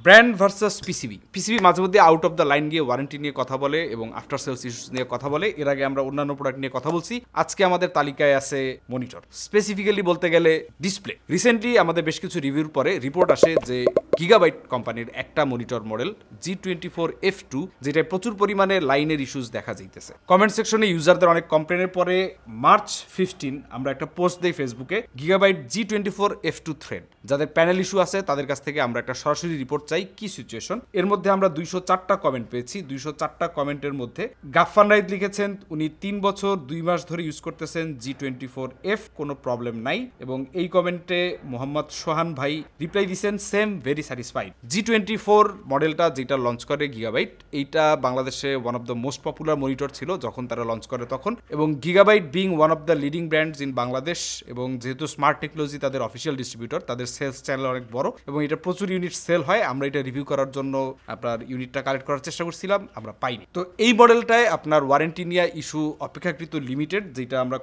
Brand versus PCB মাঝে মধ্যে out of the line গিয়ে ওয়ারেন্টি নিয়ে কথা বলে এবং আফটার সেলস ইস্যুস নিয়ে কথা বলে। এর আগে আমরা অন্যান্য প্রোডাক্ট নিয়ে কথা বলছি। আজকে আমাদের তালিকায় আছে মনিটর, স্পেসিফিক্যালি বলতে গেলে ডিসপ্লে। রিসেন্টলি আমাদের বেশ কিছু রিভিউর পরে রিপোর্ট আসে যে গিগাবাইট কোম্পানির একটা মনিটর মডেল G24F2 যেটা প্রচুর পরিমাণে লাইনের ইস্যুস দেখা যাইতেছে। কমেন্ট সেকশনে ইউজারদের অনেক কমপ্লেনের পরে মার্চ 15 আমরা একটা পোস্ট দেই ফেসবুকে, গিগাবাইট G24F2 থ্রেড যাদের প্যানেল ইস্যু আছে তাদের কাছ থেকে আমরা একটা সরাসরি রিপোর্ট চাই কি সিচুয়েশন। এর মধ্যে আমরা 204টা কমেন্ট পেয়েছি। 204টা কমেন্টের মধ্যে গাফফার নাইদ লিখেছেন উনি 3 বছর 2 মাস ধরে ইউজ করতেছেন G24F, কোনো প্রবলেম নাই। এবং এই কমেন্টে মোহাম্মদ সোহান ভাই রিপ্লাই দিয়েছেন সেম, ভেরি স্যাটিসফাইড। G24 মডেলটা যেটা লঞ্চ করে গিগাবাইট, এইটা বাংলাদেশে one of the most popular monitor ছিল যখন তারা লঞ্চ করে তখন। এবং gigabyte being one of the leading brands in Bangladesh, এবং যেহেতু স্মার্ট টেকনোলজি তাদের অফিসিয়াল ডিস্ট্রিবিউটর, তাদের সেলস চ্যানেল অনেক বড় এবং এটা প্রচুর ইউনিট সেল হয়। আমরা এটা রিভিউ করার জন্য আপনার ইউনিটটা কালেক্ট করার চেষ্টা করছিলাম, আমরা পাইনি। তো এই মডেলটায় আপনার ওয়ারেন্টি নিয়ে ইস্যু অপেক্ষাকৃত লিমিটেড, যেটা আমরা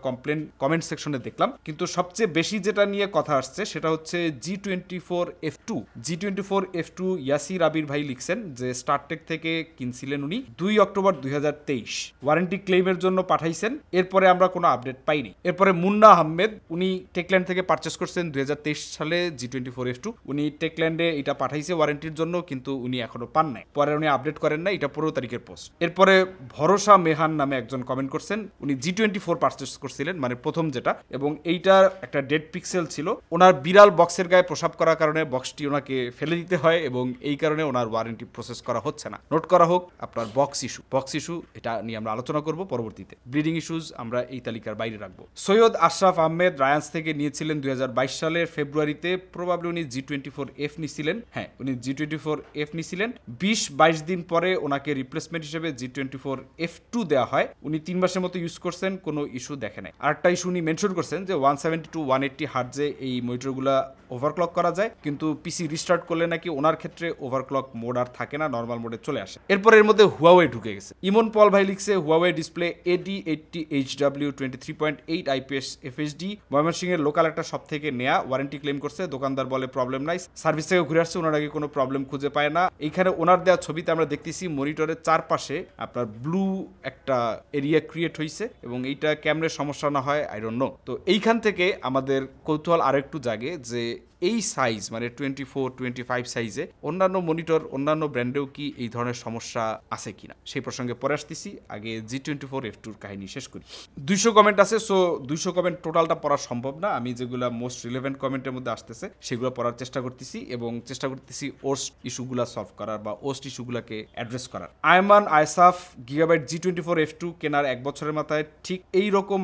কমেন্ট সেকশনে দেখলাম। কিন্তু সবচেয়ে বেশি যেটা নিয়ে কথা আসছে সেটা হচ্ছে G24F2 ইয়াসির আবির ভাই লিখছেন যে স্টারটেক থেকে কিনছিলেন উনি 2 অক্টোবর 2023, ওয়ারেন্টি ক্লেইমের জন্য পাঠাইছেন, এরপরে আমরা কোনো আপডেট পাইনি। এরপরে মুন্না আহমেদ উনি টেকল্যান্ড থেকে পারচেস করছেন 2023 সালে G24F2, উনি টেকল্যান্ডে এটা পাঠাইছে ওয়ারেন্টির জন্য, কিন্তু উনি এখনো পান নাই, পরে উনি আপডেট করেন না। এটা 15 তারিখের পোস্ট। এরপরে ভরসা মেহান নামে একজন কমেন্ট করছেন, উনি G24 পারচেস করছিলেন, মানে প্রথম যেটা, এবং এইটার একটা ডেড পিক্সেল ছিল। ওনার বিড়াল বক্সের গায়ে প্রসাব করার কারণে বক্সটি ওনাকে ফেলে দিতে হয় এবং এই কারণে ওনার ওয়ারেন্টি প্রসেস করা হচ্ছে না। নোট করা হোক আপনার বক্স ইস্যু, এটা নিয়ে আমরা আলোচনা করব পরবর্তীতে। ব্লিডিং ইস্যুস আমরা এই তালিকার বাইরে রাখবো। সৈয়দ আশরাফ আহমেদ রায়ান্স থেকে নিয়েছিলেন 2022 সালের ফেব্রুয়ারিতে, প্রবাবলি উনি G24F নিছিলেন। হ্যাঁ, উনি G24F নিছিলেন। 20-22 দিন পরে ওনাকে রিপ্লেসমেন্ট হিসেবে G24F2 দেওয়া হয়। উনি 3 মাসের মতো ইউজ করছেন, কোনো ইস্যু দেখে নাই। আরেকটা ইস্যু উনি মেনশন করছেন যে 170 to 180 হার্টজে এই মনিটরগুলা ওভারক্লক করা যায়, কিন্তু পিসি রিস্টার্ট করলে নাকি ওনার ক্ষেত্রে ওভারক্লক মোড আর থাকে না, নর্মাল মোডে চলে আসে। এরপর এর মধ্যে হুয়াওয়ে ঢুকে গেছে। ইমন পল ভাই লিখছে Huawei display AD80HW 23.8 IPS FHD ময়মনসিংহের লোকাল একটা শপ থেকে নেয়া, ওয়ারেন্টি ক্লেম করছে, দোকানদার বলে প্রবলেম নাই, সার্ভিস থেকে ঘুরে আসছে, ওনার আগে কোনো প্রবলেম খুঁজে পায় না। এইখানে ওনার দেওয়া ছবিতে আমরা দেখতেছি মনিটরের চারপাশে আপনার ব্লু একটা এরিয়া ক্রিয়েট হয়েছে এবং এইটা ক্যামেরার সমস্যা না হয় আই ডোন্ট নো। তো এইখান থেকে আমাদের কৌতূহল আরেকটু জাগে যে এই সাইজ মানে 24-25 সাইজে অন্যান্য মনিটর অন্যান্য ব্র্যান্ডেও কি এই ধরনের সমস্যা আছে কিনা, সেই প্রসঙ্গে পরে আসতেছি। আগে G24F2 কাহিনী শেষ করি। 200 কমেন্ট আছে, সো 200 কমেন্ট টোটালটা পড়া সম্ভব না। আমি যেগুলো মোস্ট রিলেভেন্ট কমেন্টের মধ্যে আসতেছে সেগুলো পড়ার চেষ্টা করতেছি এবং চেষ্টা করতেছি ওস্ট ইস্যুগুলো সলভ করার বা ওস্ট ইস্যুগুলোকে অ্যাড্রেস করার। আয়মান আয়সাফ গিগাবাইট G24F2 কেনার 1 বছরের মাথায় ঠিক এইরকম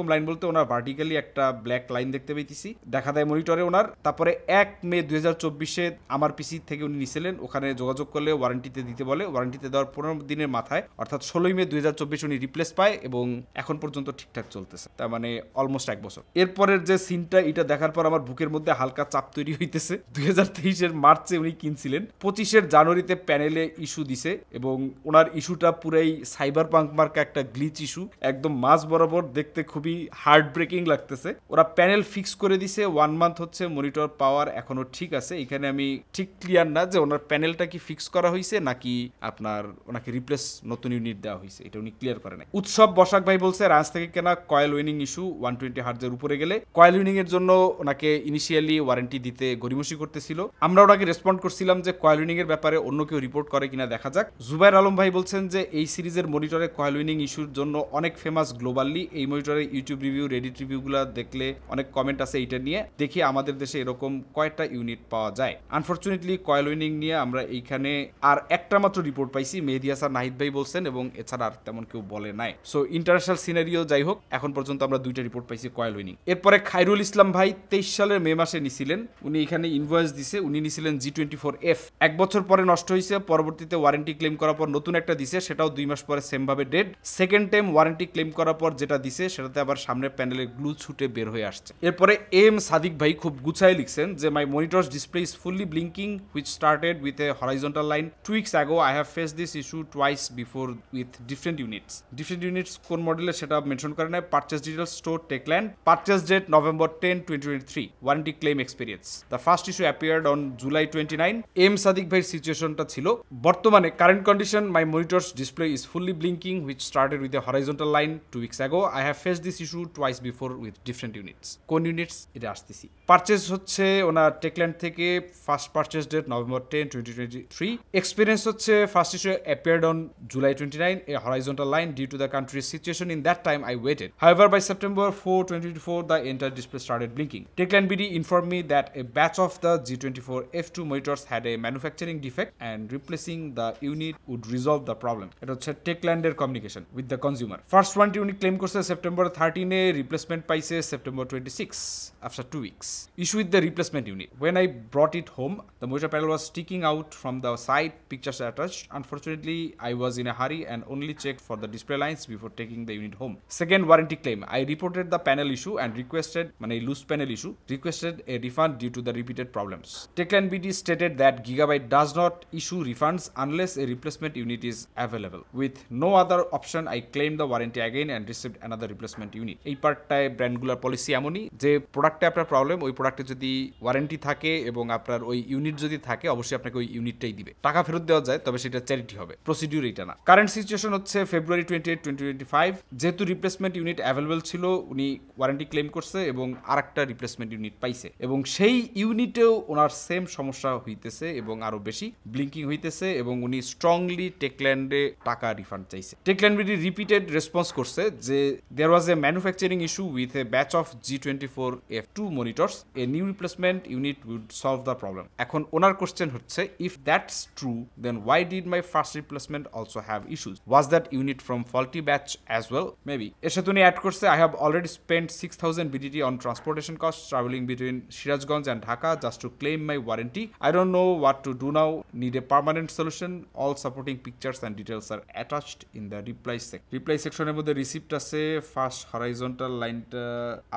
লাইন বলতে ওনার ভার্টিক্যালি একটা ব্ল্যাক লাইন দেখতে পেয়েছি, দেখা দেয় মনিটরে ওনার। তারপরে 1 মে 2024-এ আমার পিসি থেকে উনি নিছিলেন, ওখানে যোগাযোগ করলে ওয়ারেন্টিতে দিতে বলে। ওয়ারেন্টিতে দেওয়ার 15 দিনের মাথায় অর্থাৎ 16 মে 2024 উনি রিপ্লেস পায় এবং এখন পর্যন্ত ঠিকঠাক চলতেছে, তার মানে অলমোস্ট 1 বছর। এরপরের যে সিনটা, এটা দেখার পর আমার বুকের মধ্যে হালকা চাপ তৈরি হইতেছে। 2023-এর মার্চে উনি কিনছিলেন, 25-এর জানুয়ারিতে প্যানেলে ইস্যু দিছে এবং ওনার ইস্যুটা পুরাই সাইবার পাঙ্ক মার্কা একটা গ্লিচ ইস্যু, একদম মাঝ বরাবর, দেখতে খুবই হার্ট ব্রেকিং লাগতেছে। ওরা প্যানেল ফিক্স করে দিছে, 1 মান্থ হচ্ছে, মনিটর পাওয়ার এখনো ঠিক আছে। এখানে আমি ঠিক ক্লিয়ার না যে ওনার প্যানেলটা কি ফিক্স করা হয়েছে নাকি আপনার ওনাকে রিপ্লেস নতুন ইউনিট দেওয়া হয়েছে, এটা উনি ক্লিয়ার করে নাই। উৎসব বসাক ভাই বলছে রাজ থেকে কেনা কয়েল উইনিং ইস্যু 120 হার্টজের উপরে গেলে কয়েল উইনিং এর জন্য ওনাকে ইনিশিয়ালি ওয়ারেন্টি দিতে গরিমসি করতেছিল। আমরা ওনাকে রেসপন্ড করছিলাম যে কয়েল উইনিং এর ব্যাপারে অন্য কেউ রিপোর্ট করে কিনা দেখা যাক। জুবাইর আলম ভাই বলছেন যে এই সিরিজের মনিটরে কয়েল উইনিং ইস্যুর জন্য অনেক ফেমাস গ্লোবালি, এই মনিটরে ইউটিউব রিভিউ রেডিট রিভিউগুলো দেখলে অনেক কমেন্ট আছে এইটা নিয়ে, দেখি আমাদের দেশে এরকম কয়টা ইউনিট পাওয়া যায়। আনফরচুনেটলি কয়েল উইনিং নিয়ে আমরা এইখানে আর একটা মাত্র রিপোর্ট পাইছি, মেহেদি হাসান নাহিদ ভাই বলছেন, এবং এছাড়া আর তেমন কেউ বলে নাই। সো ইন্টারন্যাশনাল সিনারিও যাই হোক, এখন পর্যন্ত আমরা 2টা রিপোর্ট পাইছি কয়েল উইনিং। এরপরে খায়রুল ইসলাম ভাই 23 সালের মে মাসে নিছিলেন, উনি এখানে ইনভয়েস দিছে, উনি নিছিলেন G24F, 1 বছর পরে নষ্ট হয়েছে, পরবর্তীতে ওয়ারেন্টি ক্লেম করার পর নতুন একটা দিছে, সেটাও 2 মাস পরে সেম ভাবে dead. Second time warranty claim করার পর যেটা দিছে সেটা সেটাতে আবার সামনের প্যানেলে গ্লু ছুটে বের হয়ে আসছে। এরপরে এম সাদিক ভাই খুব গুছায় লিখছেন যে my monitors display is fully blinking which started with a horizontal line 2 weeks ago. I have faced this issue twice before with different units. Different units কোন মডেলে সেটা মেনশন করে নাই। Purchase details store Techland, purchase date November 10, 2023, warranty claim experience. The first issue appeared on July 29। M Sadiq ভাইয়ের সিচুয়েশনটা ছিল বর্তমানে current condition my monitors display is fully blinking which started with a horizontal line 2 weeks ago. I have faced this issue twice before with different units. কোন units এটা আসতেছি। Purchase হচ্ছে ওনার Techland থেকে, first purchase date November 10, 2023। Experience হচ্ছে first issue appeared on July 29, a horizontal line due to the country's situation. In that time, I waited. However, by September 4, 2024, the entire display started blinking. Techland BD informed me that a batch of the G24 F2 monitors had a manufacturing defect and replacing the unit would resolve the problem. It was Techlander communication with the consumer. First one unit claim course September 13, replacement paise September 26 after 2 weeks. Issue with the replacement unit. When I brought it home, the monitor panel was sticking out from the side, pictures attached. Unfortunately, I was in a hurry and only checked for the display lines before taking the unit home. Second warranty claim. I reported the panel issue and requested loose panel issue, requested a refund due to the repeated problems. Techland BD stated that Gigabyte does not issue refunds unless a replacement unit is available. With no other option, I claimed the warranty again and received another replacement unit. এই পার্টটায় ব্র্যান্ডগুলোর policy এমনই যে প্রোডাক্টে আপনার problem, ওই প্রোডাক্টে যদি warranty থাকে এবং আপনার ওই ইউনিট যদি থাকে অবশ্যই আপনাকে ওই ইউনিটটাই দিবে। টাকা ফেরত দেওয়া যায়, তবে সেটা চ্যারিটি হবে। প্রসিডিউর এটা না। কারেন্ট সিচুয়েশন হচ্ছে February 28, 2025। যেহেতু রিপ্লেসমেন্ট ইউনিট অ্যাভেলেবল ছিল, উনি ওয়ারেন্টি ক্লেম করছে এবং আরেকটা রিপ্লেসমেন্ট ইউনিট পাইছে এবং সেই ইউনিটেও ওনার সেম সমস্যা হইতেছে এবং আরো বেশি ব্লিঙ্কিং হইতেছে এবং উনি স্ট্রংলি টেকল্যান্ডে টাকা রিফান্ড চাইছে। টেকল্যান্ড বিডি রিপিটেড রেসপন্স করছে যে there was a manufacturing issue with a batch of G24 F2 monitors. A new replacement unit would solve the problem. এখন ওনার কোশ্চেন হচ্ছে if that's true, then why did my first replacement also have issues? Was that unit from faulty batch as well? Maybe. এর সাথে উনি add করছে I have already spent 6,000 BDT on transportation costs traveling between Sirajganj and Dhaka just to claim my warranty. I don't know what to do now. Need a permanent solution. All supporting pictures and details are attached in the reply section. Reply সেকশনের মধ্যে receipt আছে, first horizontal লাইনটা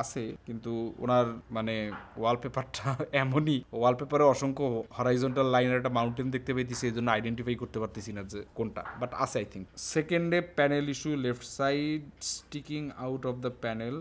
আছে, কিন্তু ওনার ওয়ালপেপারটা এমনই, ওয়ালপেপারে অসংখ্য horizontal লাইনের একটা মাউন্টেন দেখতে পেয়েছি, এই জন্য আইডেন্টিফাই করতে পারতেছি না যে কোনটা, বাট আছে আই থিঙ্ক। সেকেন্ডে panel issue, left side sticking out of the panel,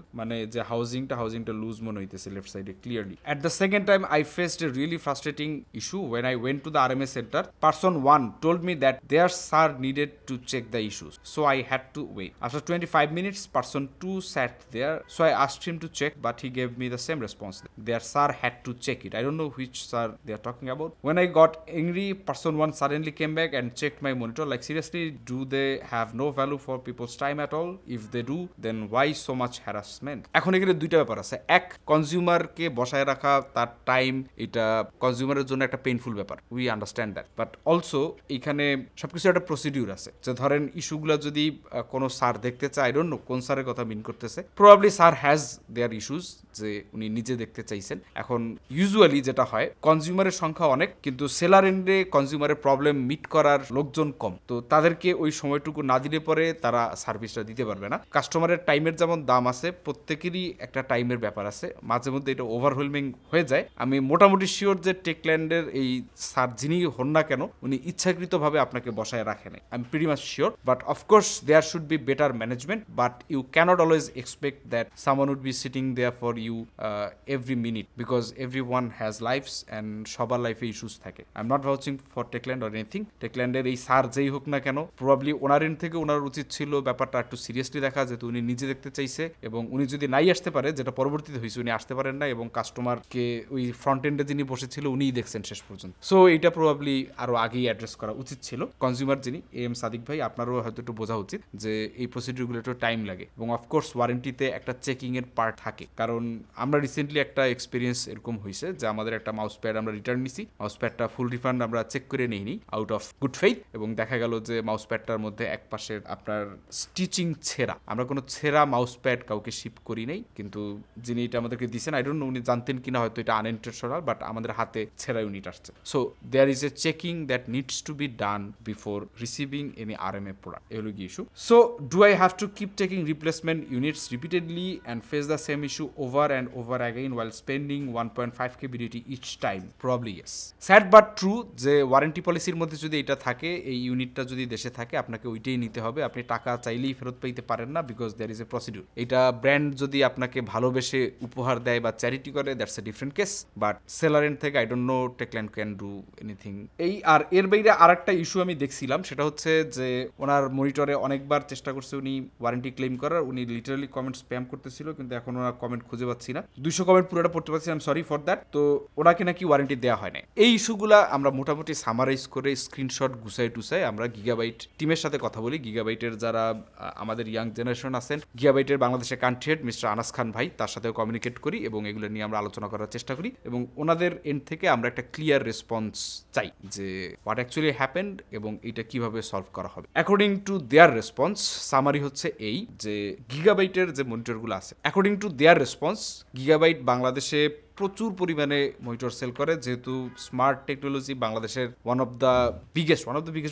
যে হাউজিংটা লুজ মনে হইতেছে লেফট সাইডে clearly. At the second time I faced a really frustrating issue when I went to the RMA center. Person 1 told me that their sir needed to check the issues, so I had to wait. After 25 minutes, person 2 sat there, so I asked him to check, but he gave me the same response. Their sir had to check it. I don't know which sir they are talking about. When I got angry, person 1 suddenly came back and checked my monitor. Like, seriously, do they have no value for people's time at all? If they do, then why so much harassment? এখন এখানে দুইটা ব্যাপার আছে। এক, কনজিউমারকে বসায় রাখা, তার time, এটা কনজিউমারের জন্য একটা পেইনফুল ব্যাপার, we understand that, but also এখানে সবকিছু একটা প্রসিডিউর আছে। যে ধরেন ইস্যুগুলো যদি কোনো স্যার দেখতে চায়, আই ডোন্ট নো কোন স্যারের কথা মিন করতেছে, probably sir has their issues যে উনি নিজে দেখতে চাইছেন। এখন ইউজুয়ালি যেটা হয়, কনজিউমারের সংখ্যা অনেক, কিন্তু সেলার এন্ডে কনজিউমারের প্রবলেম মিট করার লোকজন কম, তো তাদেরকে ওই সময়টুকু না দিলে পরে তারা সার্ভিসটা দিতে পারবে না। কাস্টমারের টাইমের যেমন দাম আছে, প্রত্যেকেরই একটা টাইমের ব্যাপার আছে, মাঝে মধ্যে এটা ওভারওয়েলমিং হয়ে যায়। আমি মোটামুটি শিওর যে টেকল্যান্ডের এই স্যার যিনি হন না কেন, উনি ইচ্ছাকৃতভাবে আপনাকে বসায় রাখেন, I am pretty much sure. But of course there should be better management, but you can't always expect that someone would be sitting there for you every minute, because every one has lives and সবার লাইফে issues থাকে। I am not vouching for Techland or anything. টেকল্যান্ডের এই sir যেই হোক না কেন, probably owner and থেকে ওনার উচিত ছিল ব্যাপারটা একটু সিরিয়াসলি দেখা, যেহেতু উনি নিজে দেখতে চাইছে এবং উনি যদি নাই আসতে পারে, যেটা পরবর্তীতে হয়েছে, উনি আসতে পারেন না এবং কাস্টমারকে ওই ফ্রন্ট এন্ডে যিনি বসেছিল উনিই দেখছেন শেষ পর্যন্ত। সো এইটা প্রবাবলি আরো আগেই অ্যাড্রেস করা উচিত ছিল। কনজিউমার যিনি এম সাদিক ভাই, আপনারও হয়তো একটু বোঝা উচিত যে এই প্রসিডিউরগুলো একটু টাইম লাগে এবং অফকোর্স ওয়ারেন্টিতে একটা চেকিং এর পার্ট থাকে। কারণ আমরা রিসেন্টলি একটা এক্সপিরিয়েন্স এরকম হয়েছে যে আমাদের একটা মাউস প্যাড আমরা রিটার্ন নিছি, মাউস প্যাডটা ফুল রিফান্ড আমরা চেক করে নিইনি আউট অফ গুড ফেইথ, এবং দেখা গেল যে মাউস প্যাডটার মধ্যে এক পাশে আপনার স্টিচিং ছেঁড়া। আমরা কোনো ছেঁড়া মাউস প্যাড কাউকে শিপ করি নাই, কিন্তু যিনি এটা আমাদেরকে দিয়েছেন, আই ডোন্ট নো উনি জানতেন কিনা, হয়তো এটা আনইন্টেনশনাল, বাট আমাদের হাতে ছেঁড়া ইউনিট আসছে। So there is a checking that needs to be done before receiving any RMA product. এগুলো কি issue. So do I have to keep taking replacement replacement units repeatedly and face the same issue over and over again while spending 1.5k BDT each time? Probably yes. Sad but true যে warranty পলিসির মধ্যে যদি এটা থাকে, এই ইউনিটটা যদি দেশে থাকে আপনাকে ওইটাই নিতে হবে। আপনি টাকা চাইলেই ফেরত পাইতে পারেন না, because there is a procedure. এটা ব্র্যান্ড যদি আপনাকে ভালোবেসে উপহার দেয় বা চ্যারিটি করে, that's a different case, but seller end থেকে I don't know Techland can do anything. এই আর এর বাইরে আর একটা ইস্যু আমি দেখছিলাম, সেটা হচ্ছে যে ওনার মনিটরে অনেকবার চেষ্টা করছে উনি ওয়ারেন্টি ক্লেম করার, উনি লিটারালি কমেন্ট স্প্যাম করতেছিল, কিন্তু এখন ওনার কমেন্ট খুঁজে পাচ্ছি না। 200 কমেন্ট পুরোটা পড়তে পারছি, I am sorry for that. তো ওনাকে নাকি ওয়ারেন্টি দেওয়া হয় না। এই ইস্যুগুলা আমরা মোটামুটি সামারাইজ করে স্ক্রিনশট গুছাই টুসাই আমরা গিগাবাইট টিমের সাথে কথা বলি। গিগাবাইটের যারা আমাদের ইয়াং জেনারেশন আছেন, গিগাবাইটের বাংলাদেশের কান্ট্রি হেড মিস্টার আনাস খান ভাই, তার সাথেও কমিউনিকেট করি এবং এগুলো নিয়ে আমরা আলোচনা করার চেষ্টা করি এবং ওনাদের এন্ড থেকে আমরা একটা ক্লিয়ার রেসপন্স চাই যে হোয়াট অ্যাকচুয়ালি হ্যাপেন্ড এবং এটা কিভাবে সলভ করা হবে। According to there response summary হচ্ছে এই যে গিগাবাইটের যে মনিটরগুলো আছে, according to there response gigabyte বাংলাদেশে প্রচুর পরিমাণে মনিটর সেল করে, যেহেতু স্মার্ট টেকনোলজি বাংলাদেশের ওয়ান অফ দ্য বিগেস্ট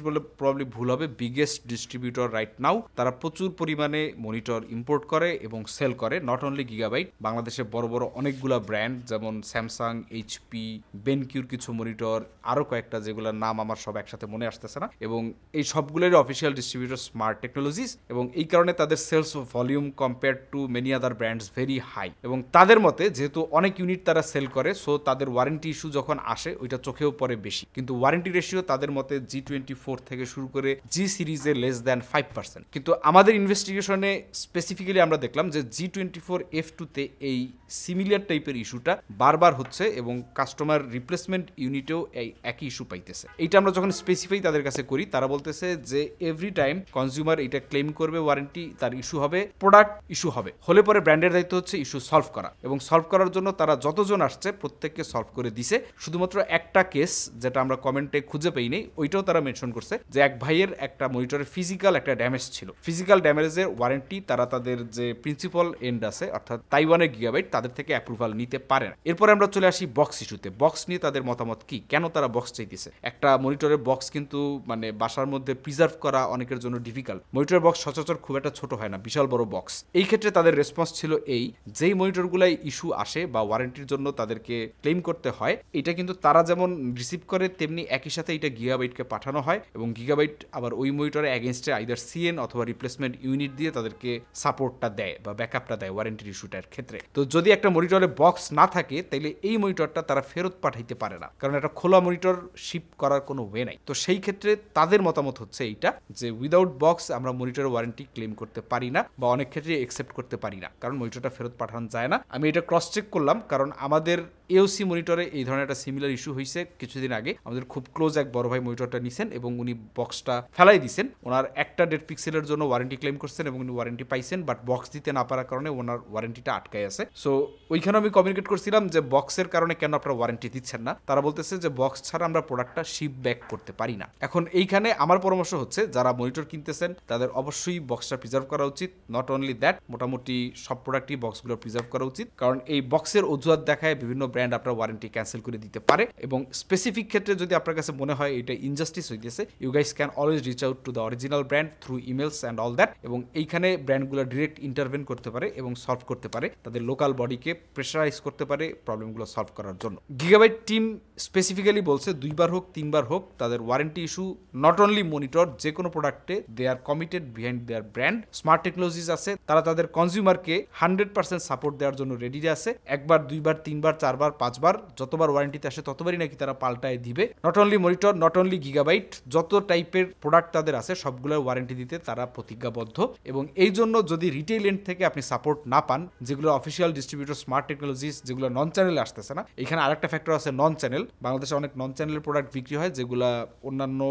বললে প্রবাবলি ভুল হবে, বিগেস্ট ডিস্ট্রিবিউটর রাইট নাও। তারা প্রচুর পরিমাণে মনিটর ইম্পোর্ট করে এবং সেল করে। নট অনলি গিগাবাইট, বাংলাদেশে বড় বড় অনেকগুলা ব্র্যান্ড যেমন স্যামসাং, এইচপি, বেনকিউর কিছু মনিটর, আরও কয়েকটা যেগুলোর নাম আমার সব একসাথে মনে আসতেছে না, এবং এই সবগুলোর অফিসিয়াল ডিস্ট্রিবিউটর স্মার্ট টেকনোলজিস, এবং এই কারণে তাদের sales volume compare to many other brands very high. এবং তাদের মতে যেহেতু অনেক ইউনিট তারা সেল করে, সো তাদের ওয়ারেন্টি ইস্যু যখন আসে ওইটা চোখেও পড়ে বেশি, কিন্তু ওয়ারেন্টি রেশিও তাদের মতে G24 থেকে শুরু করে জি সিরিজে লেস দ্যান 5%। কিন্তু আমাদের ইনভেস্টিগেশনে স্পেসিফিক্যালি আমরা দেখলাম যে G24F2 তে এই সিমিলার টাইপের ইস্যুটা বারবার হচ্ছে এবং কাস্টমার রিপ্লেসমেন্ট ইউনিটেও এই একই ইস্যু পাইতেছে। এইটা আমরা যখন স্পেসিফাই তাদের কাছে করি, তারা বলতেছে যে এভরি টাইম কনজিউমার এটা ক্লেম করবে ওয়ারেন্টি, তার ইস্যু হবে, প্রোডাক্ট ইস্যু হবে, হলে পরে ব্র্যান্ডের দায়িত্ব হচ্ছে ইস্যু সলভ করা, এবং সলভ করার জন্য তারা যতজন আসছে প্রত্যেককে সলভ করে দিছে। শুধুমাত্র একটা কেস যেটা আমরা কমেন্টে খুঁজে পাই নেই, ওইটাও তারা মেনশন করছে যে এক ভাইয়ের একটা মনিটরের ফিজিক্যাল একটা ড্যামেজ ছিল। ফিজিক্যাল ড্যামেজের ওয়ারেন্টি তারা তাদের যে প্রিন্সিপাল এন্ড আছে অর্থাৎ তাইওয়ানের গিগাবাইট, তাদের থেকে অ্যাপ্রুভাল নিতে পারে না। এরপরে আমরা চলে আসি বক্স ইস্যুতে। বক্স নিয়ে তাদের মতামত কি, কেন তারা বক্স চাইতেছে? একটা মনিটরের বক্স কিন্তু মানে বাসার মধ্যে প্রিজার্ভ করা অনেকের জন্য ডিফিকাল্ট। মনিটরের বক্স সচরাচর খুব একটা ছোট হয় না, বিশাল বড় বক্স। এই ক্ষেত্রে তাদের রেসপন্স ছিল এই, যেই মনিটরগুলাই ইস্যু আসে বা ওয়ারেন্টির জন্য তাদেরকে ক্লেম করতে হয়, এটা কিন্তু তারা যেমন রিসিভ করে তেমনি একই সাথে এটা গিগাবাইটকে পাঠানো হয়, এবং গিগাবাইট আবার ওই মনিটরে অ্যাগেনস্টে আইদার সিএন অথবা রিপ্লেসমেন্ট ইউনিট দিয়ে তাদেরকে সাপোর্টটা দেয় বা ব্যাকআপটা দেয় ওয়ারেন্টির ইস্যুটার ক্ষেত্রে। তো যদি একটা মনিটরে বক্স না থাকে তাহলে এই মনিটরটা তারা ফেরত পাঠাইতে পারে না, কারণ একটা খোলা মনিটর শিপ করার কোনো ওয়ে নাই। তো সেই ক্ষেত্রে তাদের মতামত হচ্ছে এইটা যে উইদাউট বক্স আমরা মনিটরের ওয়ারেন্টি ক্লেম করতে পারি না বা অনেক ক্ষেত্রে একসেপ্ট করতে পারি না, কারণ মনিটরটা ফেরত পাঠানো যায় না। আমি এটা ক্রস চেক করলাম, কারণ আমাদের এওসি মনিটরে এই ধরনের একটা সিমিলার ইস্যু হয়েছে কিছুদিন আগে। আমাদের খুব ক্লোজ এক বড় ভাই মনিটরটা নিছেন এবং উনি বক্সটা ফেলাই দিছেন। ওনার একটা 1.5 পিক্সেলের জন্য ওয়ারেন্টি ক্লেম করছেন এবং উনি ওয়ারেন্টি পাইছেন, বাট বক্স দিতে না পারার কারণে ওনার ওয়ারেন্টিটা আটকায় আছে। সো ওইখানে আমি কমিউনিকেট করছিলাম যে বক্সের কারণে কেন আপনারা ওয়ারেন্টি দিচ্ছেন না। তারা বলতেছে যে বক্স ছাড়া আমরা প্রোডাক্টটা শিপ ব্যাক করতে পারি না। এখন এইখানে আমার পরামর্শ হচ্ছে যারা মনিটর কিনতেছেন তাদের অবশ্যই বক্সটা প্রিজার্ভ করা উচিত। নট অনলি দ্যাট, মোটামুটি সব প্রোডাক্টই বক্সগুলো প্রিজার্ভ করা উচিত, কারণ এই বক্সের অজুহাত দেখায় বিভিন্ন ব্র্যান্ড আপনার ওয়ারেন্টি ক্যান্সেল করে দিতে পারে। এবং স্পেসিফিক ক্ষেত্রে যদি আপনার কাছে মনে হয় এটা ইনজাস্টিস হইতেছে, you guys can always reach out to the original brand through emails and all that, এবং এইখানে ব্র্যান্ডগুলো ডিরেক্ট ইন্টারভেন করতে পারে এবং সলভ করতে পারে, তাদের লোকাল বডিকে প্রেশারাইজ করতে পারে প্রবলেমগুলো সলভ করার জন্য। গিগাবাইট টিম স্পেসিফিক্যালি বলছে 2 বার হোক 3 বার হোক তাদের warranty issue not only monitor, যে কোনো প্রোডাক্টে they are committed behind their brand. Smart technologies আছে, তারা তাদের কনজিউমারকে 100% সাপোর্ট দেওয়ার জন্য রেডি আছে। 1 বার 2 বার 3 বার 4 বার 5 বার যতবার ওয়ারেন্টিতে আসে ততবারই নাকি তারা পাল্টায় দিবে। Not only monitor, not only gigabyte, যত টাইপের প্রোডাক্ট তাদের আছে সবগুলোর ওয়ারেন্টি দিতে তারা প্রতিজ্ঞাবদ্ধ। এবং এই জন্য যদি রিটেইল এন্ড থেকে আপনি সাপোর্ট না পান, যেগুলো অফিসিয়াল ডিস্ট্রিবিউটর স্মার্ট টেকনোলজিস যেগুলো নন চ্যানেলে আসতেছে না, এখানে আরেকটা ফ্যাক্টর আছে নন চ্যানেল। বাংলাদেশে অনেক নন চ্যানেলের প্রোডাক্ট বিক্রি হয় যেগুলো অন্যান্য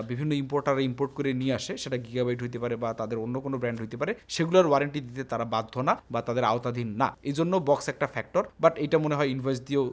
বিভিন্ন ইম্পোর্টাররা ইম্পোর্ট করে নিয়ে আসে, সেটা গিগাবাইট হইতে পারে বা তাদের অন্য কোনো ব্র্যান্ড হইতে পারে, সেগুলোর ওয়ারেন্টি দিতে তারা বাধ্য না বা তাদের আওতাধীন না। এই জন্য বক্স একটা ফ্যাক্টর, বাট এটা মনে হয় ইনভয়েস দিয়েও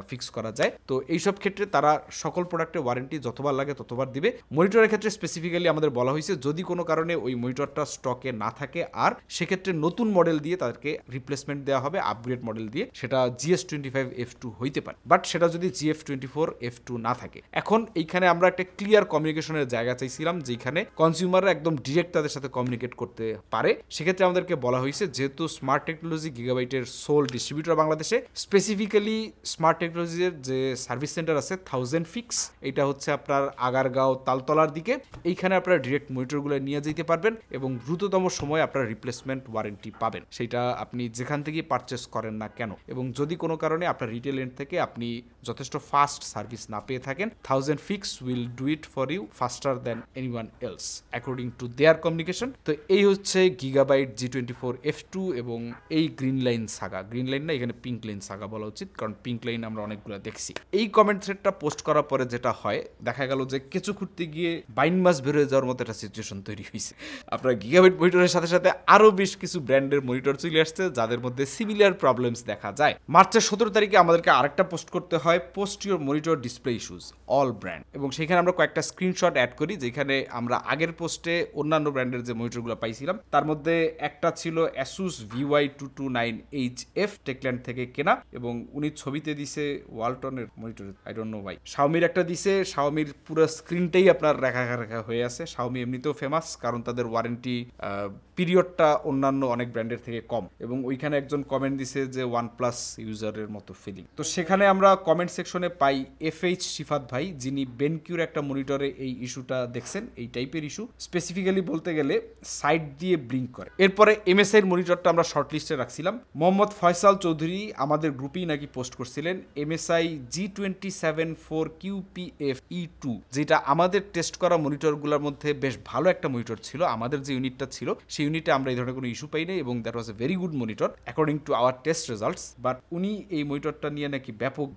ফিক্স করা যায়। তো এইসব ক্ষেত্রে তারা সকল প্রোডাক্টের ওয়ারেন্টি যতবার লাগে ততবার দিবে। মনিটরের ক্ষেত্রে স্পেসিফিক্যালি আমাদের বলা হয়েছে যদি কোনো কারণে ওই মনিটরটা স্টকে না থাকে আর সেক্ষেত্রে নতুন মডেল দিয়ে তাদেরকে রিপ্লেসমেন্ট দেওয়া হবে, আপগ্রেড মডেল দিয়ে। সেটা GS25F2 হইতে পারে, বাট সেটা যদি GF24F2 না থাকে। এখন এইখানে আমরা একটা ক্লিয়ার কমিউনিকেশনের জায়গা চাইছিলাম, যেখানে কনজিউমাররা একদম ডিরেক্ট তাদের সাথে কমিউনিকেট করতে পারে। সেক্ষেত্রে আমাদেরকে বলা হয়েছে যেহেতু স্মার্ট টেকনোলজি গিগাবাইটের সোল ডিস্ট্রিবিউটর বাংলাদেশে, স্পেসিফিক্যালি স্মার্ট টেকনোলজির যে সার্ভিস সেন্টার আছে 1000 ফিক্স, এটা হচ্ছে আপনার আগারগাঁও তালতলার দিকে। এইখানে আপনারা ডিরেক্ট মনিটরগুলো নিয়ে যেতে পারবেন এবং দ্রুততম সময়ে আপনারা রিপ্লেসমেন্ট ওয়ারেন্টি পাবেন, সেটা আপনি যেখান থেকে পারচেস করেন না কেন। এবং যদি কোনো কারণে আপনার রিটেল এন্ড থেকে আপনি যথেষ্ট ফাস্ট সার্ভিস না পেয়ে থাকেন, 1000 fix will do it for you faster than anyone else according to their communication. তো এই হচ্ছে গিগাবাইট G24F2 এবং এই গ্রিন লাইন সাগা, গ্রিন লাইন না এখানে পিঙ্ক লাইন সাগা বলা উচিত, কারণ পিঙ্ক লাইন আমরা অনেকগুলো দেখছি। এই কমেন্ট থ্রেডটা পোস্ট করার পরে যেটা হয়, দেখা গেল যে কিছু খুঁড়তে গিয়ে বাইন মাস বের হয়ে যাওয়ার মতো একটা সিচুয়েশন তৈরি হয়েছে। আপনার গিগাবাইট মনিটরের সাথে সাথে আরো বেশ কিছু ব্র্যান্ডের মনিটর চলে আসছে যাদের মধ্যে সিমিলার প্রবলেমস দেখা যায়। মার্চের 17 তারিখে আমাদেরকে আরেকটা পোস্ট করতে হয়, post your monitor display issues all brand, এবং সেখানে আমরা কয়েকটা স্ক্রিনশট অ্যাড করি, যেখানে আমরা আগের পোস্টে অন্যান্য ব্র্যান্ডের যে মনিটরগুলো পাইছিলাম তার মধ্যে একটা ছিল Asus VY229HF টেকল্যান্ড থেকে কেনা, এবং উনি ছবিতে দিছে ওয়ালটনের মনিটর, আই ডোন্ট নো ভাই। শাওমির একটা দিছে, শাওমির পুরো স্ক্রিনটাই আপনার রেখা হয়ে আছে। শাওমি এমনিতেও ফেমাস কারণ তাদের ওয়ারেন্টি পিরিয়ডটা অন্যান্য অনেক ব্র্যান্ডের থেকে কম, এবং ওইখানে একজন কমেন্ট দিছে যে OnePlus ইউজারের মতো ফিলিং। তো সেখানে আমরা কমেন্ট সেকশনে পাই FH শিফাত ভাই, যিনি বেনকিউর একটা মনিটরে এই ইস্যুটা দেখছেন, এই টাইপের ইস্যু, স্পেসিফিক্যালি বলতে গেলে সাইড দিয়ে ব্লিঙ্ক করে। এরপরে MSI এর মনিটরটা আমরা শর্ট লিস্টে রাখছিলাম। মোহাম্মদ ফয়সাল চৌধুরী আমাদের গ্রুপেই নাকি পোস্ট করছিলেন MSI G274QPF-E2, যেটা আমাদের টেস্ট করা মনিটরগুলোর মধ্যে বেশ ভালো একটা মনিটর ছিল। আমাদের যে ইউনিটটা ছিল সেই ইউনিটে আমরা এই ধরনের কোনো ইস্যু পাই নাই এবং that was a very good monitor according to our test results. But উনি এই মনিটরটা নিয়ে নাকি ব্যাপক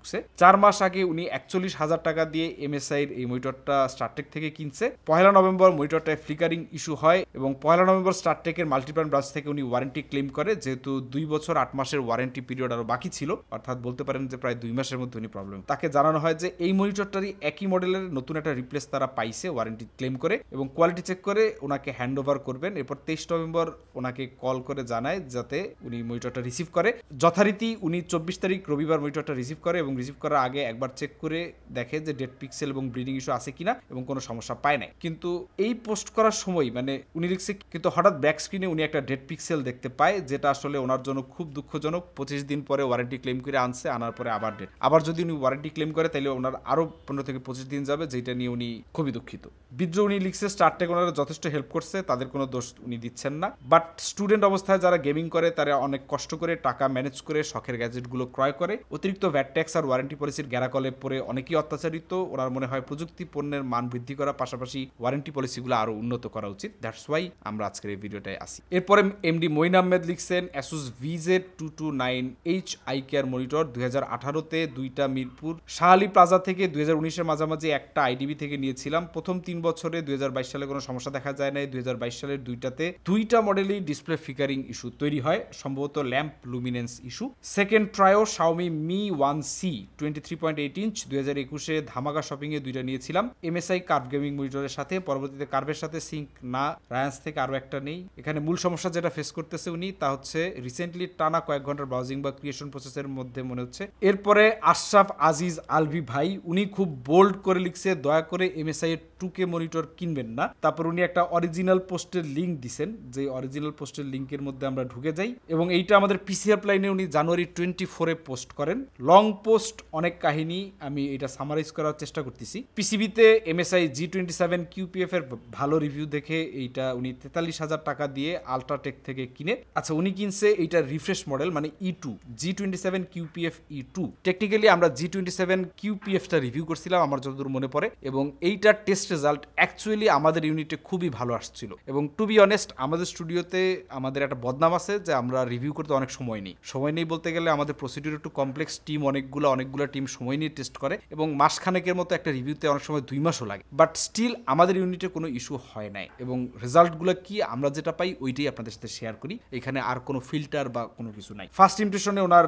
4 মাস আগে উনি 41,000 টাকা দিয়ে MSI এর এই মনিটরটা স্টারটেক থেকে কিনছে। 1 নভেম্বর মনিটরটায় ফ্লিকারিং ইস্যু হয় এবং 1 নভেম্বর স্টারটেকের মাল্টিপ্ল্যান ব্রাঞ্চ থেকে উনি ওয়ারেন্টি ক্লেম করে, যেহেতু 2 বছর 8 মাসের ওয়ারেন্টি পিরিয়ড আরো বাকি ছিল, অর্থাৎ বলতে পারেন যে প্রায় 2 মাসের মধ্যে উনি প্রবলেম। তাকে জানানো হয় যে এই মনিটরটারই একই মডেলের নতুন একটা রিপ্লেস তারা পাইছে ওয়ারেন্টি ক্লেম করে, এবং কোয়ালিটি চেক করে ওনাকে হ্যান্ড ওভার করবেন। এরপর 23 নভেম্বর ওনাকে কল করে জানায় যাতে উনি মনিটরটা রিসিভ করে। যথারীতি উনি 24 তারিখ রবিবার মনিটরটা রিসিভ করে এবং রিসিভ করার আগে একবার চেক করে দেখে যে ডেড পিক্সেল এবং ব্লিডিং ইস্যু আছে কিনা, এবং কোনো সমস্যা পায় নাই। কিন্তু এই পোস্ট করার সময় মানে উনি লিখছে, কিন্তু হঠাৎ ব্যাক স্ক্রিনে উনি একটা ডেড পিক্সেল দেখতে পায়, যেটা আসলে ওনার জন্য খুব দুঃখজনক। 25 দিন পরে ওয়ারেন্টি ক্লেম করে আনছে, আনার পরে আবার ডেড। আবার যদি উনি ওয়ারেন্টি ক্লেম করে তাহলে ওনার আরো 15 থেকে 25 দিন যাবে, যেটা নিয়ে উনি খুবই দুঃখিত। বিদ্রোহ উনি লিখছে স্টারটেক ওনারা যথেষ্ট হেল্প করছে, তাদের কোনো দোষ উনি দিচ্ছেন না। বাট স্টুডেন্ট অবস্থায় যারা গেমিং করে তারা অনেক কষ্ট করে টাকা ম্যানেজ করে শখের গ্যাজেটগুলো ক্রয় করে, অতিরিক্ত ভ্যাট ট্যাক্স আর ওয়ারেন্টি পলিসির গ্যারাকলে পরে অনেকেই অত্যাচারিত। ওনার মনে হয় প্রযুক্তি পণ্যের মান বৃদ্ধি করার পাশাপাশি ওয়ারেন্টি পলিসিগুলো আরো উন্নত করা উচিত। দ্যাটস ওয়াই আমরা আজকের এই ভিডিওটায় আসি। এরপরে এমডি মঈন আহমেদ লিখছেন Asus VZ229H eye care monitor 2018-তে 2টা মিরপুর শাহালি প্লাজা থেকে 2019-এর মাঝামাঝি একটা আইডিবি থেকে নিয়েছিলাম। প্রথম 3 বছরে 2022 সালে কোনো সমস্যা দেখা যায় নাই। 2022 সালের 2টাতে 2টা মডেলই ডিসপ্লে ফ্লিকারিং ইস্যু তৈরি হয়, সম্ভবত ল্যাম্প লুমিনেন্স ইস্যু। সেকেন্ড ট্রায়ও Xiaomi Mi 1C 23.8 ইঞ্চ 2021-এ ধামাকা শপিং এ 2টা নিয়েছিলাম MSI কার্ভ গেমিং মনিটরের সাথে। পরবর্তীতে কার্ভের সাথে সিঙ্ক না, রায়ান্স থেকে আরো একটা নেই। এখানে মূল সমস্যা যেটা ফেস করতেছে উনি তা হচ্ছে রিসেন্টলি টানা কয়েক ঘন্টার ব্রাউজিং বা ক্রিয়েশন প্রসেসের মধ্যে মনে হচ্ছে। এরপরে আশরাফ আজিজ আলভি ভাই উনি খুব বোল্ড করে লিখছে, দয়া করে MSI এর 2K মনিটর কিনবেন না। তারপর উনি একটা অরিজিনাল পোস্টের লিঙ্ক দিছেন, যে অরিজিনাল পোস্টের লিঙ্কের মধ্যে আমরা ঢুকে যাই, এবং এইটা আমাদের পিসিআর লাইনে উনি জানুয়ারি 24-এ পোস্ট করেন। লং পোস্ট, অনেক কাহিনী, আমি এটা সামারাইজ করার চেষ্টা করতেছি। পিসিবিতে MSI G27QPF এর ভালো রিভিউ দেখে এইটা উনি 43,000 টাকা দিয়ে আলট্রাটেক থেকে কিনে। আচ্ছা, উনি কিনছে এইটা রিফ্রেশ মডেল মানে E2 G27QPF E2। টেকনিক্যালি আমরা G27QPF-টা রিভিউ করছিলাম আমার যতদূর মনে পড়ে, এবং এইটার টেস্ট রেজাল্ট অ্যাকচুয়ালি আমাদের ইউনিটে খুবই ভালো আসছিল। এবং টু বি অনেস্ট আমাদের স্টুডিওতে আমাদের একটা বদনাম আছে যে আমরা রিভিউ করতে অনেক সময় নেই বলতে গেলে আমাদের প্রসিডিউর একটু কমপ্লেক্স, টিম অনেকগুলো টিম সময় নিয়ে টেস্ট করে, এবং মাসখানেকের মতো একটা রিভিউতে অনেক সময় 2 মাসও লাগে। বাট স্টিল আমাদের ইউনিটে কোনো ইস্যু হয় নাই, এবং রেজাল্টগুলো কি আমরা যেটা পাই ওইটাই আপনাদের সাথে শেয়ার করি। এখানে আর কোনো ফিল্টার বা কোনো কিছু নাই। ফার্স্ট ইমপ্রেশনে ওনার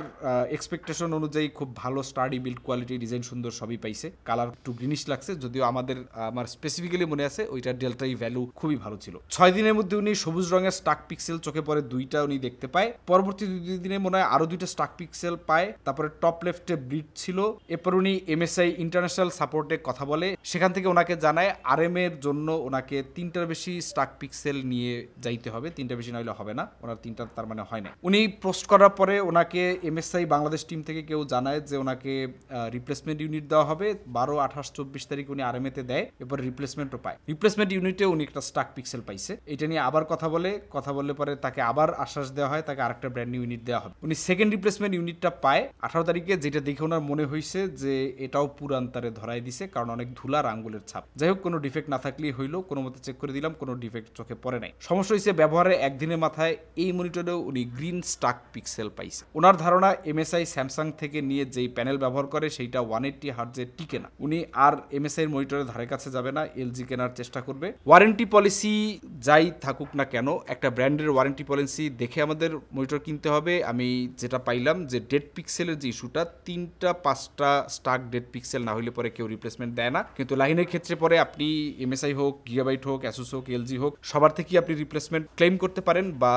এক্সপেকটেশন স্পেসিফিকেশন অনুযায়ী খুব ভালো স্টাডি বিল্ড কোয়ালিটি ডিজাইন সুন্দর সবই পাইছে। কালার একটু গ্রিনিশ লাগছে, যদিও আমার স্পেসিফিক্যালি মনে আছে ওইটার ডেল্টা ই ভ্যালু খুবই ভালো ছিল। 6 দিনের মধ্যে উনি সবুজ রঙের স্টাক পিক্সেল চোখে পড়ে 2টা উনি দেখতে পায়। পরবর্তী 2 দিনে মনে হয় আরো 2টা স্টাক পিক্সেল পায়। তারপরে টপ লেফটে ব্লিড ছিল। এরপর উনি MSI ইন্টারন্যাশনাল সাপোর্টে কথা বলে, সেখান থেকে ওনাকে জানায় RM এর জন্য ওনাকে 3টার বেশি স্টাক পিক্সেল নিয়ে যাইতে হবে, 3টা বেশি নইলে হবে না। ওনার 3টা তার মানে হয় না। উনি পোস্ট করার পরে ওনাকে MSI বাংলাদেশ টিম থেকে কেউ জানায় যে ওনাকে রিপ্লেসমেন্ট ইউনিট দেওয়া হবে। 12, 28, 24 তারিখ উনি RM তে দেয়, এরপর রিপ্লেসমেন্টও পায়। রিপ্লেসমেন্ট ইউনিটে উনি একটা স্টাক পিক্সেল পাইছে। এটা নিয়ে আবার কথা বলে পরে তাকে আবার আশ্বাস দেওয়া হয় তাকে আরেকটা ব্র্যান্ড নিউ ইউনিট দেওয়া হবে। উনি সেকেন্ড রিপ্লেসমেন্ট ইউনিটটা পায় 18 তারিখে, যেটা দেখে ওনার মনে হয়েছে যে এটাও পুরান তারে ধরাই দিছে, কারণ অনেক ধুলার আঙ্গুলের ছাপ। যাই হোক, কোনো ডিফেক্ট না থাকলেই হইলো, কোনো মতে চেক করে দিলাম, কোনো ডিফেক্ট চোখে পড়ে নাই। সমস্যা হয়েছে ব্যবহারের একদিনের মাথায় এই মনিটরেও উনি গ্রিন স্টাক পিক্সেল পাইছে। ওনার ধারণা MSI স্যামসাং থেকে নিয়ে যেই প্যানেল ব্যবহার করে সেইটা 180 হার্টজে টিকে না। উনি আর MSI এর মনিটরের ধারে কাছে যাবে না, LG কেনার চেষ্টা করবে। ওয়ারেন্টি পলিসি যাই থাকুক না কেন, একটা ব্র্যান্ডের ওয়ারেন্টি পলিসি দেখে আমাদের মনিটর কিনতে হবে। আমি যেটা পাইলাম যে ডেড পিক্সেলের যে ইস্যুটা, 3টা 5টা স্টাক ডেড পিক্সেল না হইলে পরে কেউ রিপ্লেসমেন্ট দেয় না, কিন্তু লাইনের ক্ষেত্রে পরে আপনি MSI হোক, গিগাবাইট হোক, অ্যাসুস হোক, LG হোক, সবার থেকেই আপনি রিপ্লেসমেন্ট ক্লেম করতে পারেন বা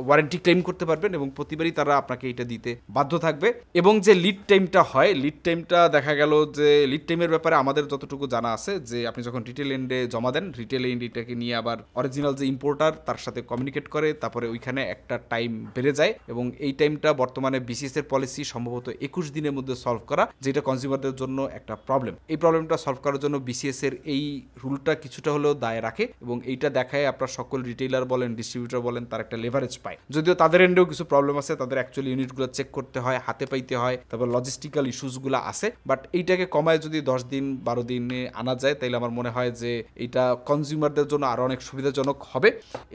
ওয়ারেন্টি ক্লেম করতে পারবেন, এবং প্রতিবারই তারা আপনাকে এটা দিতে বাধ্য থাকবে। এবং যে লিড টাইমটা হয়, লিড টাইমটা দেখা গেল যে লিড টাইমের ব্যাপারে আমাদের যতটুকু জানা আছে যে আপনি যখন রিটেল এন্ডে জমা দেন, রিটেল এন্ড এটাকে নিয়ে আবার অরিজিনাল যে ইম্পোর্টার তার সাথে কমিউনিকেট করে, তারপরে ওইখানে একটা টাইম বেড়ে যায়, এবং এই টাইমটা বর্তমানে BCS এর পলিসি সম্ভবত 21 দিনের মধ্যে সলভ করা, যেটা কনজিউমারদের জন্য একটা প্রবলেম। এই প্রবলেমটা সলভ করার জন্য BCS এর এই রুলটা কিছুটা হলেও দায় রাখে, এবং এইটা দেখায় আপনার সকল রিটেইলার বলেন, ডিস্ট্রিবিউটর বলেন, তার একটা লেভারেজ পায়। যদিও তাদের এন্ডেও কিছু প্রবলেম আছে, তাদের অ্যাকচুয়ালি ইউনিটগুলো চেক করতে হয়, হাতে পাইতে হয়, তারপর লজিস্টিক্যাল ইস্যুসগুলো আছে, বাট এইটাকে কমায় যদি 10 দিন 12 দিনে আনা যায়, তাইলে আমার মনে হয় যে এটা কনজিউমারদের জন্য আরো অনেক সুবিধাজনক হবে।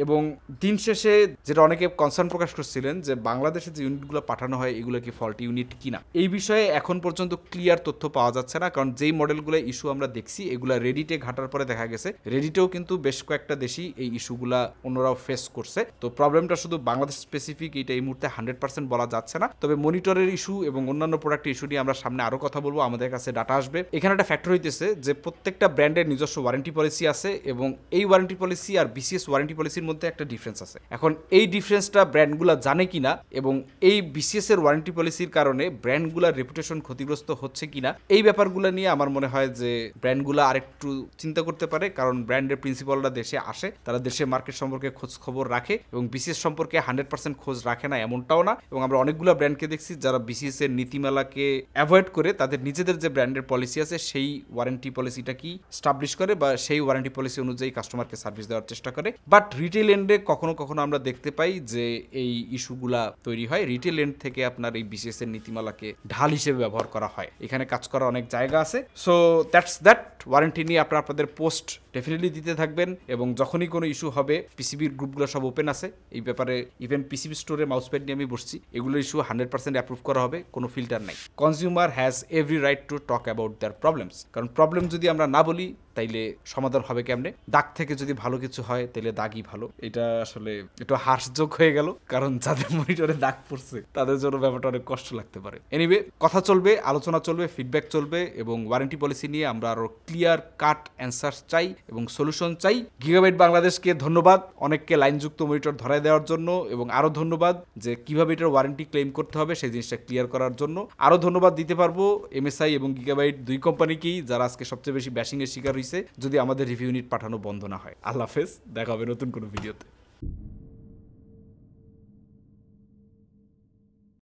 এবং দিন শেষে যেটা অনেকে কনসার্ন প্রকাশ করছিলেন যে বাংলাদেশে যে ইউনিটগুলো পাঠানো হয় এগুলো কি ফল্টি ইউনিট কিনা, এই বিষয়ে এখন পর্যন্ত ক্লিয়ার তথ্য পাওয়া যাচ্ছে না, কারণ যেই মডেলগুলো ইস্যু আমরা দেখছি এগুলা রেডিটে ঘাটার পরে দেখা গেছে রেডিটেও কিন্তু বেশ কয়েকটা দেশই এই ইস্যুগুলা অন্যরাও ফেস করছে। তো প্রবলেমটা শুধু বাংলাদেশ স্পেসিফিক এটা এই মুহূর্তে 100% বলা যাচ্ছে না, তবে মনিটরের ইস্যু এবং অন্যান্য প্রোডাক্টের ইস্যু নিয়ে আমরা সামনে আরো কথা বলবো, আমাদের কাছে ডাটা আসবে। এখানে একটা ফ্যাক্টর হইতেছে যে প্রত্যেকটা ব্র্যান্ডের নিজস্ব ওয়ারেন্টি পলিসি আছে, এবং এই ওয়ারেন্টি পলিসি আর BCS ওয়ারেন্টি পলিসির মধ্যে একটা ডিফারেন্স আছে। এখন এই ডিফারেন্সটা ব্র্যান্ডগুলা জানে কিনা, এবং এই BCS এর ওয়ারেন্টি পলিসির কারণে ব্র্যান্ডগুলার রেপুটেশন ক্ষতিগ্রস্ত হচ্ছে কিনা, এই ব্যাপারগুলো নিয়ে আমার মনে হয় যে ব্র্যান্ডগুলো আরেকটু চিন্তা করতে পারে, কারণ ব্র্যান্ডের প্রিন্সিপালরা দেশে আসে, তারা দেশে মার্কেট সম্পর্কে খোঁজ খবর রাখে, এবং BCS সম্পর্কে 100% খোঁজ রাখে না এমনটাও না। এবং আমরা অনেকগুলো ব্র্যান্ডকে দেখছি যারা BCS এর নীতিমালাকে অ্যাভয়েড করে তাদের নিজেদের যে ব্র্যান্ডের পলিসি আছে সেই ওয়ারেন্টি পলিসিটা কি স্টাবলিশ করে বা সেই ওয়ারেন্টি পলিসি অনুযায়ী কাস্টমারকে সার্ভিস দেওয়ার চেষ্টা করে। বাট রিটেল এন্ডে কখনো কখনো আমরা দেখতে পাই যে এই ইস্যুগুলা তৈরি হয়, রিটেল এন্ড থেকে আপনার এই BCS এর নীতিমালাকে ঢাল হিসেবে ব্যবহার করা হয়। এখানে কাজ করার অনেক জায়গা আছে। সো দ্যাট ওয়ারেন্টি নিয়ে আপনাদের পোস্ট ডেফিনেটলি দিতে থাকবেন, এবং যখনই কোনো ইস্যু হবে পিসিবির গ্রুপগুলো সব ওপেন আছে এই ব্যাপারে। ইভেন পিসিবি স্টোরে মাউসপ্যাড নিয়ে আমি বসছি, এগুলোর ইস্যু 100% অ্যাপ্রুভ করা হবে, কোনো ফিল্টার নাই। Consumer has every right to talk about their problems, কারণ প্রবলেম যদি আমরা না বলি তাইলে সমাধান হবে কেমনে? দাগ থেকে যদি ভালো কিছু হয় তাইলে দাগই ভালো। এটা আসলে একটু হাস্যযোগ হয়ে গেল, কারণ যাদের মনিটরে দাগ পড়ছে তাদের জন্য ব্যাপারটা অনেক কষ্ট লাগতে পারে। এনিওয়ে, কথা চলবে, আলোচনা চলবে, ফিডব্যাক চলবে, এবং ওয়ারেন্টি পলিসি নিয়ে আমরা আরো ক্লিয়ার কাট অ্যান্সার চাই এবং সলিউশন চাই। গিগাবাইট বাংলাদেশকে ধন্যবাদ অনেককে লাইনযুক্ত মনিটর ধরায় দেওয়ার জন্য, এবং আরো ধন্যবাদ যে কিভাবে এটার ওয়ারেন্টি ক্লেম করতে হবে সেই জিনিসটা ক্লিয়ার করার জন্য। আরো ধন্যবাদ দিতে পারবো MSI এবং গিগাবাইট দুই কোম্পানিকেই, যারা আজকে সবচেয়ে বেশি ব্যাশিং এর শিকার হয়েছে, যদি আমাদের রিভিউ ইউনিট পাঠানো বন্ধ না হয়। আল্লাহ হাফেজ, দেখা হবে নতুন কোনো ভিডিওতে।